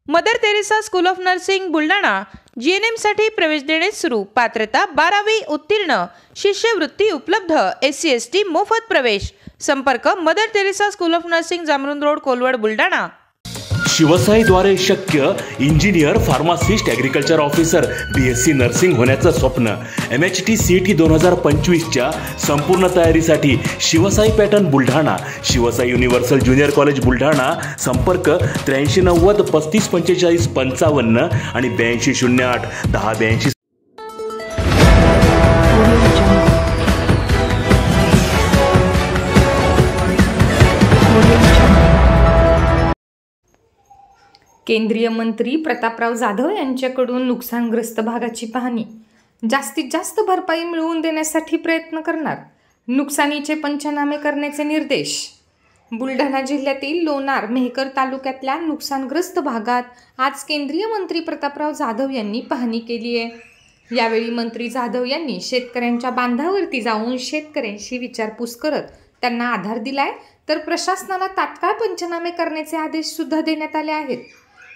Mother Teresa school of nursing Buldhana GNM साठी प्रवेश देणे सुरू। पात्रता 12वी उत्तीर्ण, शिष्यवृत्ती उपलब्ध, SC ST मोफत प्रवेश। संपर्क Mother Teresa school of nursing, Jamrund road, Kolwad, Buldhana. शिवसाईद्वारे शक्य engineer, pharmacist, agriculture officer, BSc nursing होण्याचं स्वप्न। MHT CET 2025च्या संपूर्ण तयारीसाठी Shivsai pattern Buldhana, Shivsai universal junior college Buldhana. संपर्क 8390 3545 55 आणि 8208 1082। केंद्रीय मंत्री प्रतापराव जाधव यांच्याकडून नुकसानग्रस्त भागाची पाहणी, जास्तीत जास्त भरपाई मिळवून देण्यासाठी प्रयत्न करणार, नुकसानीचे पंचनामे करण्याचे निर्देश। बुलढाणा जिल्ह्यातील लोणार मेहकर तालुक्यातल्या नुकसानग्रस्त भागात आज केंद्रीय मंत्री प्रतापराव जाधव यांनी पाहणी केली आहे। यावेळी मंत्री जाधव यांनी शेतकऱ्यांच्या बांधावरती जाऊन शेतकऱ्यांशी विचारपूस करत त्यांना आधार दिलाय, तर प्रशासनाला तात्काळ पंचनामे करण्याचे आदेश सुद्धा देण्यात आले आहेत।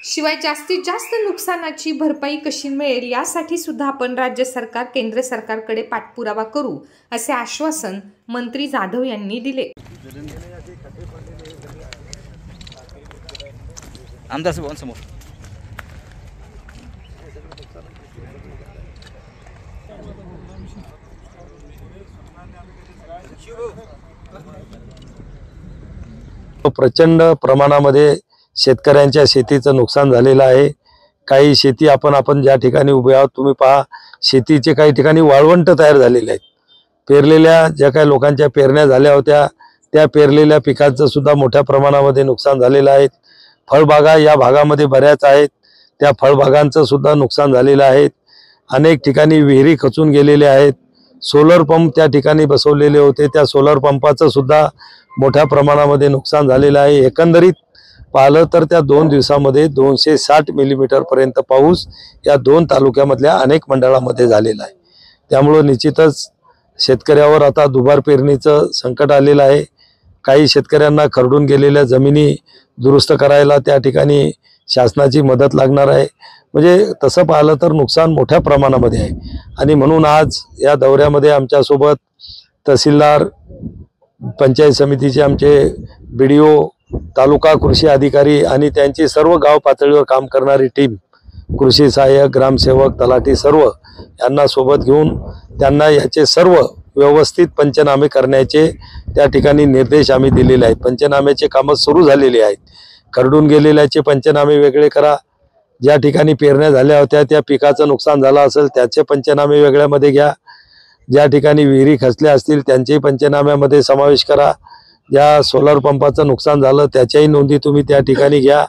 शिवाय जास्तीत जास्त नुकसानाची भरपाई कशी मिळेल यासाठी सुद्धा आपण राज्य सरकार केंद्र सरकारकडे पाठपुरावा करू, असे आश्वासन मंत्री जाधव यांनी दिले। आमदार साहेब समोर प्रचंड प्रमाणामध्ये शेतकऱ्यांच्या शेतीचं नुकसान झालेलं आहे। काही शेती आपण ज्या ठिकाणी उभे आहोत तुम्ही पहा, शेतीचे काही ठिकाणी वाळवंट तयार झालेले आहेत। पेरलेल्या ज्या काही लोकांच्या पेरण्या झाल्या होत्या त्या पेरलेल्या पिकांचं सुद्धा मोठ्या प्रमाणामध्ये नुकसान झालेलं आहे। फळबागा या भागामध्ये बऱ्याच आहेत, त्या फळबागांचं सुद्धा नुकसान झालेलं आहे। अनेक ठिकाणी विहिरी खचून गेलेले आहेत। सोलर पंप त्या ठिकाणी बसवलेले होते, त्या सोलर पंपाचं सुद्धा मोठ्या प्रमाणामध्ये नुकसान झालेलं आहे। एकंदरीत पाहिलं तर त्या 2 दिवसामध्ये 260 मिलीमीटर पर्यंत पाऊस या 2 तालुक्यामधल्या अनेक मंडळामध्ये झालेला आहे। त्यामुळे निश्चितच शेतकऱ्यावर आता दुबार पेरणीचं संकट आलेलं आहे। काही शेतकऱ्यांना खरडून गेलेल्या जमिनी दुरुस्त करायला त्या ठिकाणी शासनाची मदत लागणार आहे। म्हणजे तसं पाहिलं तर नुकसान मोठ्या प्रमाणामध्ये आहे। आणि म्हणून आज या दौऱ्यामध्ये आमच्यासोबत तहसीलदार, पंचायत समितीचे आमचे BDO, तालुका कृषी अधिकारी आणि त्यांची सर्व गाव पातळीवर काम करणारी टीम, कृषी सहाय्यक, ग्रामसेवक, तलाठी सर्व यांना सोबत घेऊन त्यांना याचे सर्व व्यवस्थित पंचनामे करण्याचे त्या ठिकाणी निर्देश आम्ही दिलेले आहेत। पंचनाम्याचे कामं सुरू झालेली आहेत। खरडून गेलेल्याचे पंचनामे वेगळे करा, ज्या ठिकाणी पेरण्या झाल्या होत्या त्या पिकाचं नुकसान झालं असेल त्याचे पंचनामे वेगळ्यामध्ये घ्या, ज्या ठिकाणी विहिरी खचल्या असतील त्यांचेही पंचनाम्यामध्ये समावेश करा, ज्या सोलर पंपाचं नुकसान झालं त्याच्याही नोंदी तुम्ही त्या ठिकाणी घ्या।